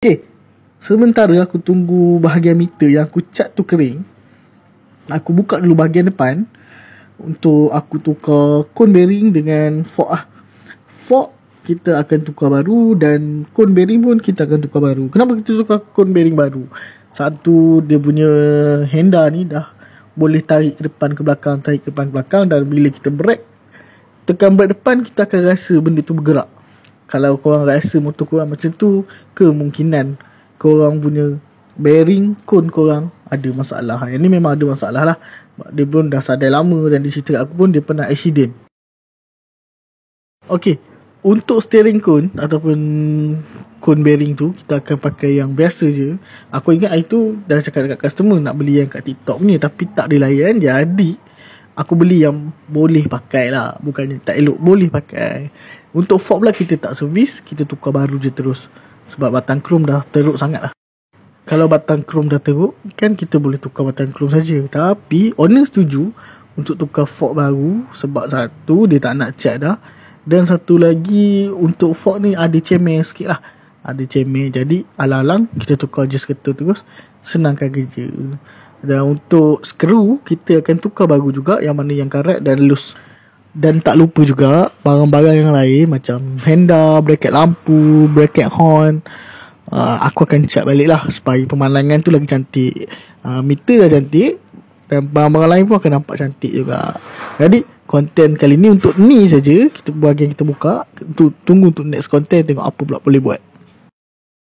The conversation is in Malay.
Okay, sementara aku tunggu bahagian meter yang aku cat tu kering, aku buka dulu bahagian depan untuk aku tukar cone bearing dengan fork . Fork kita akan tukar baru dan cone bearing pun kita akan tukar baru. Kenapa kita tukar cone bearing baru? Satu, dia punya handle ni dah boleh tarik ke depan ke belakang, tarik ke depan ke belakang, dan bila kita brake, tekan brake depan, kita akan rasa benda tu bergerak. Kalau korang rasa motor korang macam tu, kemungkinan korang punya bearing cone korang ada masalah. Yang ni memang ada masalah lah. Dia pun dah sadai lama, dan dia cerita kat aku pun dia pernah accident. Okay, untuk steering cone ataupun cone bearing tu, kita akan pakai yang biasa je. Aku ingat hari tu dah cakap dekat customer nak beli yang kat TikTok ni, tapi tak ada layan. Jadi aku beli yang boleh pakai lah, bukannya tak elok, boleh pakai. Untuk fork pula kita tak servis, kita tukar baru je terus. Sebab batang krom dah teruk sangat lah. Kalau batang krom dah teruk, kan kita boleh tukar batang krom saja. Tapi owner setuju untuk tukar fork baru, sebab satu, dia tak nak cat dah. Dan satu lagi, untuk fork ni ada cemer sikit lah. Ada cemer, jadi alang-alang kita tukar je skirter terus, senangkan kerja. Dan untuk skru, kita akan tukar baru juga, yang mana yang karat dan loose. Dan tak lupa juga barang-barang yang lain macam handle, bracket lampu, bracket horn, aku akan cat balik lah supaya pemandangan tu lagi cantik. Meter dah cantik, dan barang-barang lain pun akan nampak cantik juga. Jadi konten kali ni untuk ni saja, kita bahagian kita buka, tunggu untuk next konten, tengok apa pula boleh buat.